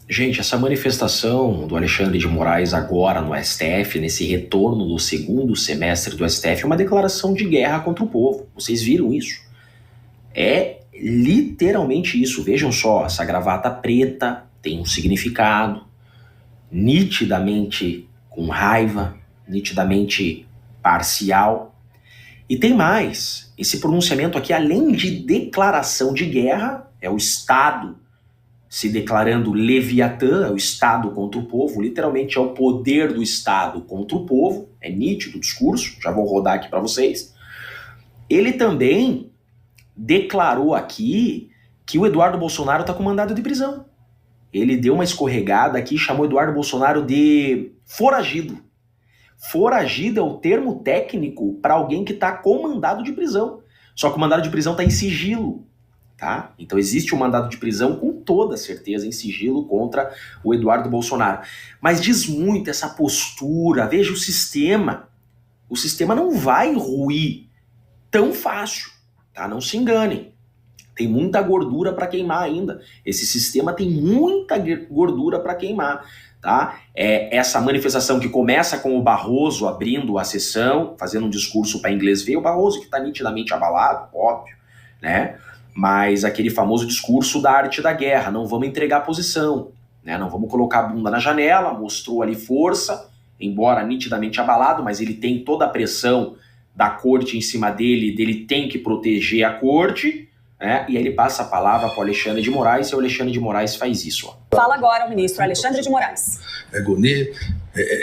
Gente, essa manifestação do Alexandre de Moraes agora no STF, nesse retorno do segundo semestre do STF, é uma declaração de guerra contra o povo. Vocês viram isso? É literalmente isso. Vejam só, essa gravata preta tem um significado, nitidamente com raiva, nitidamente parcial. E tem mais. Esse pronunciamento aqui, além de declaração de guerra, é o Estado se declarando Leviatã, é o Estado contra o povo, literalmente é o poder do Estado contra o povo, é nítido o discurso, já vou rodar aqui para vocês. Ele também declarou aqui que o Eduardo Bolsonaro está com mandado de prisão. Ele deu uma escorregada aqui e chamou Eduardo Bolsonaro de foragido. Foragido é o termo técnico para alguém que está com mandado de prisão. Só que o mandado de prisão está em sigilo. Tá? Então existe um mandado de prisão com toda certeza em sigilo contra o Eduardo Bolsonaro. Mas diz muito essa postura. Veja o sistema. O sistema não vai ruir tão fácil. Tá? Não se enganem. Tem muita gordura para queimar ainda. Esse sistema tem muita gordura para queimar. Tá? Essa manifestação que começa com o Barroso abrindo a sessão, fazendo um discurso para inglês ver, o Barroso que está nitidamente abalado, óbvio, né? Mas aquele famoso discurso da arte da guerra, não vamos entregar a posição, né? Não vamos colocar a bunda na janela, mostrou ali força, embora nitidamente abalado, mas ele tem toda a pressão da corte em cima dele tem que proteger a corte, né? E aí ele passa a palavra para o Alexandre de Moraes, e o Alexandre de Moraes faz isso. Ó. Fala agora o ministro Alexandre de Moraes. Gonê,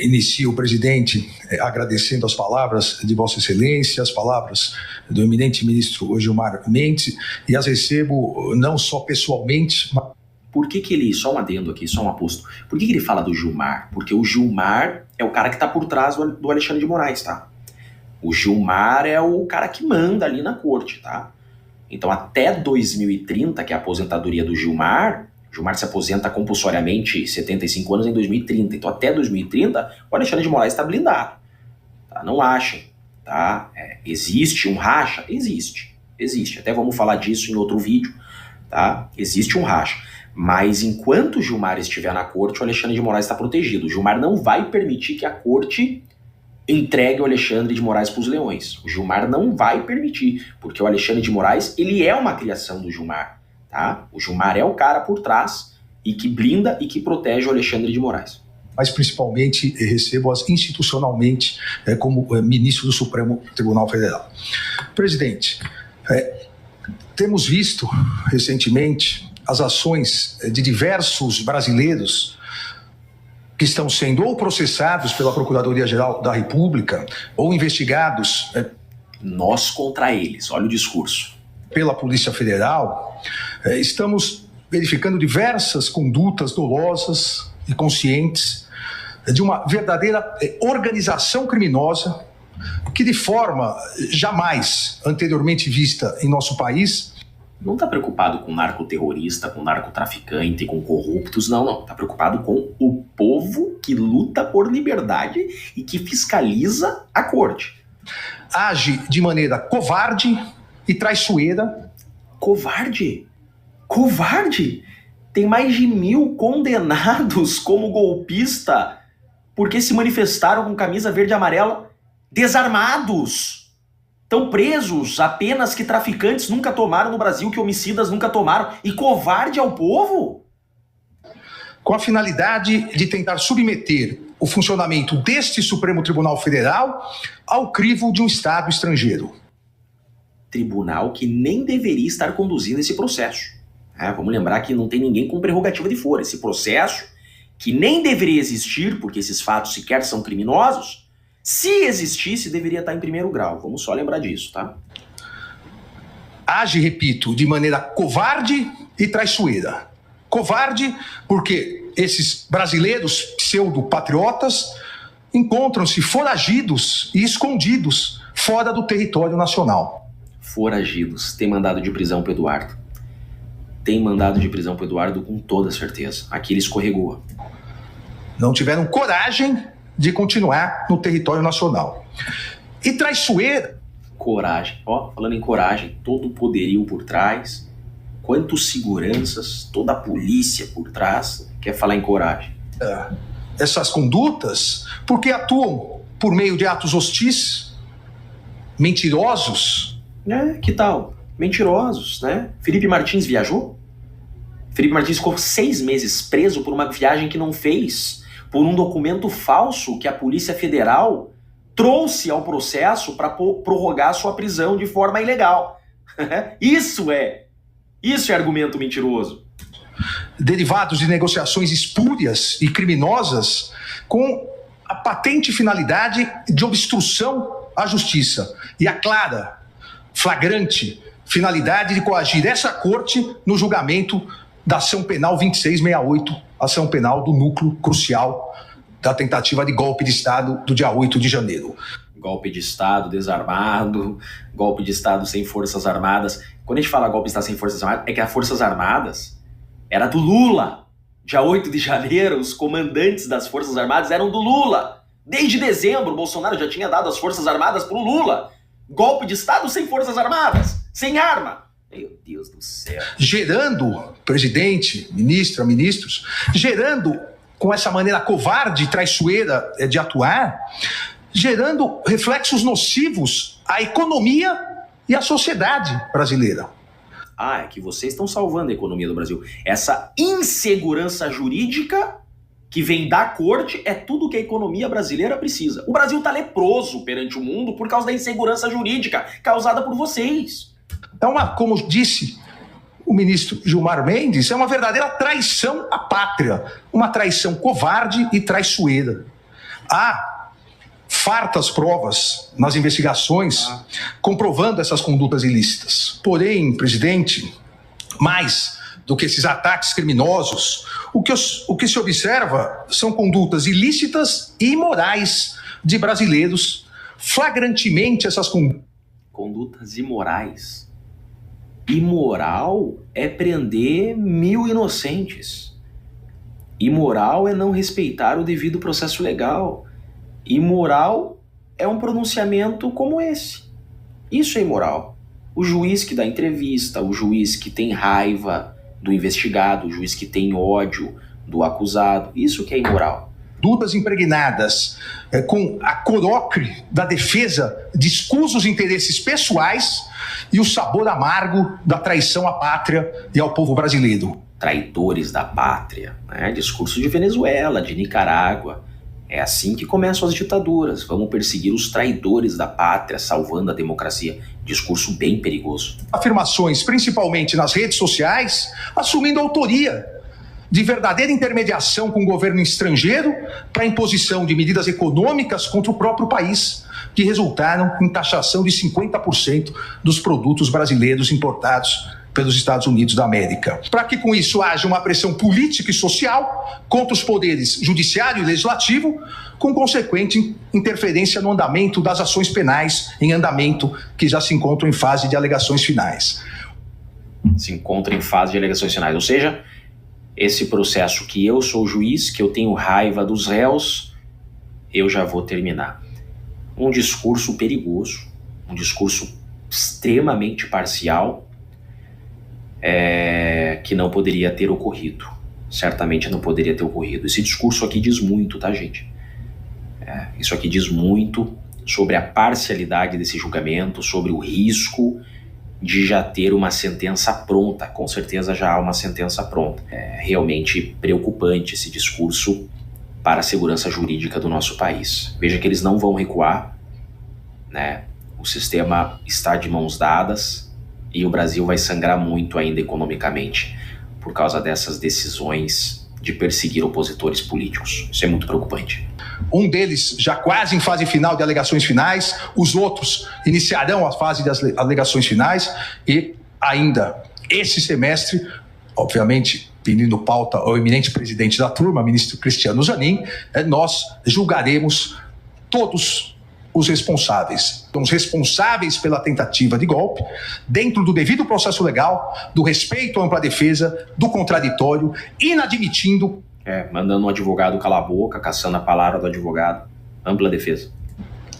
inicio o presidente agradecendo as palavras de Vossa Excelência, as palavras do eminente ministro Gilmar Mendes, e as recebo não só pessoalmente, mas... Por que ele, só um adendo aqui, só um aposto, por que ele fala do Gilmar? Porque o Gilmar é o cara que está por trás do Alexandre de Moraes, tá? O Gilmar é o cara que manda ali na corte, tá? Então até 2030, que é a aposentadoria do Gilmar se aposenta compulsoriamente 75 anos em 2030. Então até 2030 o Alexandre de Moraes está blindado. Tá? Não achem. Tá? Existe um racha? Existe. Até vamos falar disso em outro vídeo. Tá? Existe um racha. Mas enquanto o Gilmar estiver na corte, o Alexandre de Moraes está protegido. O Gilmar não vai permitir que a corte entregue o Alexandre de Moraes para os leões. O Gilmar não vai permitir, porque o Alexandre de Moraes, ele é uma criação do Gilmar. Tá? O Gilmar é o cara por trás e que blinda e que protege o Alexandre de Moraes. Mas principalmente recebo-as institucionalmente como ministro do Supremo Tribunal Federal. Presidente, temos visto recentemente as ações de diversos brasileiros que estão sendo ou processados pela Procuradoria-Geral da República ou investigados... Nós contra eles, olha o discurso. Pela Polícia Federal, estamos verificando diversas condutas dolosas e conscientes de uma verdadeira organização criminosa que, de forma jamais anteriormente vista em nosso país... Não está preocupado com narcoterrorista, com narcotraficante, com corruptos, não. Está preocupado com o povo que luta por liberdade e que fiscaliza a corte. Age de maneira covarde e traiçoeira. Covarde? Covarde? Tem mais de 1.000 condenados como golpista porque se manifestaram com camisa verde e amarela desarmados. Estão presos a penas que traficantes nunca tomaram no Brasil, que homicidas nunca tomaram. E covarde ao povo? Com a finalidade de tentar submeter o funcionamento deste Supremo Tribunal Federal ao crivo de um Estado estrangeiro. Tribunal que nem deveria estar conduzindo esse processo. Vamos lembrar que não tem ninguém com prerrogativa de foro. Esse processo, que nem deveria existir, porque esses fatos sequer são criminosos, se existisse, deveria estar em primeiro grau. Vamos só lembrar disso, tá? Age, repito, de maneira covarde e traiçoeira. Covarde porque esses brasileiros pseudo-patriotas encontram-se foragidos e escondidos fora do território nacional. Foragidos. Tem mandado de prisão para Eduardo. Tem mandado de prisão para Eduardo com toda certeza. Aqui ele escorregou. Não tiveram coragem de continuar no território nacional. E traiçoeira. Coragem. Falando em coragem, todo o poderio por trás. quantos seguranças, toda a polícia por trás, quer falar em coragem. Essas condutas porque atuam por meio de atos hostis, mentirosos. Que tal? Mentirosos, né? Felipe Martins viajou? Felipe Martins ficou 6 meses preso por uma viagem que não fez, por um documento falso que a Polícia Federal trouxe ao processo para prorrogar sua prisão de forma ilegal. Isso é argumento mentiroso. Derivados de negociações espúrias e criminosas com a patente finalidade de obstrução à justiça e a clara, flagrante finalidade de coagir essa corte no julgamento da ação penal 2668, ação penal do núcleo crucial da tentativa de golpe de Estado do dia 8 de janeiro. Golpe de Estado desarmado, golpe de Estado sem forças armadas. Quando a gente fala golpe de Estado sem forças armadas, é que as forças armadas era do Lula. Dia 8 de janeiro, os comandantes das forças armadas eram do Lula. Desde dezembro, o Bolsonaro já tinha dado as forças armadas pro Lula. Golpe de Estado sem forças armadas, sem arma. Meu Deus do céu. Gerando, presidente, ministros, gerando com essa maneira covarde e traiçoeira de atuar, gerando reflexos nocivos à economia e à sociedade brasileira. É que vocês estão salvando a economia do Brasil. Essa insegurança jurídica que vem da corte é tudo que a economia brasileira precisa. O Brasil está leproso perante o mundo por causa da insegurança jurídica causada por vocês. Como disse o ministro Gilmar Mendes, é uma verdadeira traição à pátria, uma traição covarde e traiçoeira. Há fartas provas nas investigações comprovando essas condutas ilícitas. Porém, presidente, mais do que esses ataques criminosos, o que se observa são condutas ilícitas e imorais de brasileiros, flagrantemente essas condutas imorais. Imoral é prender 1000 inocentes. Imoral é não respeitar o devido processo legal. Imoral é um pronunciamento como esse. Isso é imoral. O juiz que dá entrevista, o juiz que tem raiva do investigado, o juiz que tem ódio do acusado, isso que é imoral. Condutas impregnadas com a corocre da defesa de escusos interesses pessoais e o sabor amargo da traição à pátria e ao povo brasileiro. Traidores da pátria, né? Discurso de Venezuela, de Nicarágua. É assim que começam as ditaduras. Vamos perseguir os traidores da pátria, salvando a democracia. Discurso bem perigoso. Afirmações, principalmente nas redes sociais, assumindo autoria de verdadeira intermediação com o governo estrangeiro para a imposição de medidas econômicas contra o próprio país, que resultaram em taxação de 50% dos produtos brasileiros importados pelos Estados Unidos da América. Para que com isso haja uma pressão política e social contra os poderes judiciário e legislativo, com consequente interferência no andamento das ações penais em andamento que já se encontram em fase de alegações finais. Se encontra em fase de alegações finais, ou seja, esse processo que eu sou juiz, que eu tenho raiva dos réus, eu já vou terminar. Um discurso perigoso, um discurso extremamente parcial, que não poderia ter ocorrido. Certamente não poderia ter ocorrido. Esse discurso aqui diz muito, tá, gente? Isso aqui diz muito sobre a parcialidade desse julgamento, sobre o risco de já ter uma sentença pronta. Com certeza já há uma sentença pronta. É realmente preocupante esse discurso para a segurança jurídica do nosso país. Veja que eles não vão recuar, né? O sistema está de mãos dadas e o Brasil vai sangrar muito ainda economicamente por causa dessas decisões de perseguir opositores políticos. Isso é muito preocupante. Um deles já quase em fase final de alegações finais, os outros iniciarão a fase das alegações finais e ainda esse semestre, obviamente, pedindo pauta ao eminente presidente da turma, ministro Cristiano Zanin, nós julgaremos todos os responsáveis. Os responsáveis pela tentativa de golpe, dentro do devido processo legal, do respeito à ampla defesa, do contraditório, inadmitindo... mandando um advogado calar a boca, caçando a palavra do advogado. Ampla defesa.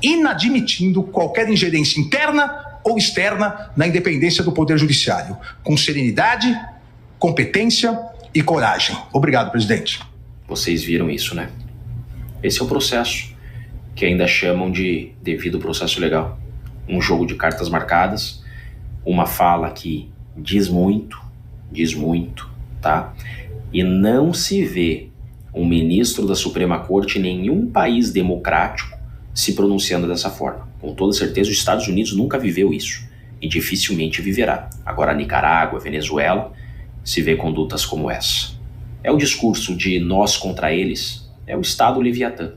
Inadmitindo qualquer ingerência interna ou externa na independência do Poder Judiciário, com serenidade, competência e coragem. Obrigado, presidente. Vocês viram isso, né? Esse é o processo, que ainda chamam de devido processo legal. Um jogo de cartas marcadas, uma fala que diz muito, tá? E não se vê um ministro da Suprema Corte em nenhum país democrático se pronunciando dessa forma. Com toda certeza, os Estados Unidos nunca viveu isso e dificilmente viverá. Agora, Nicarágua, Venezuela, se vê condutas como essa. É o discurso de nós contra eles, é o Estado Leviatã.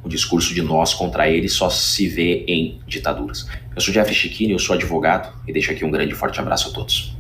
O discurso de nós contra eles só se vê em ditaduras. Eu sou Jeffrey Chiquini, eu sou advogado e deixo aqui um grande e forte abraço a todos.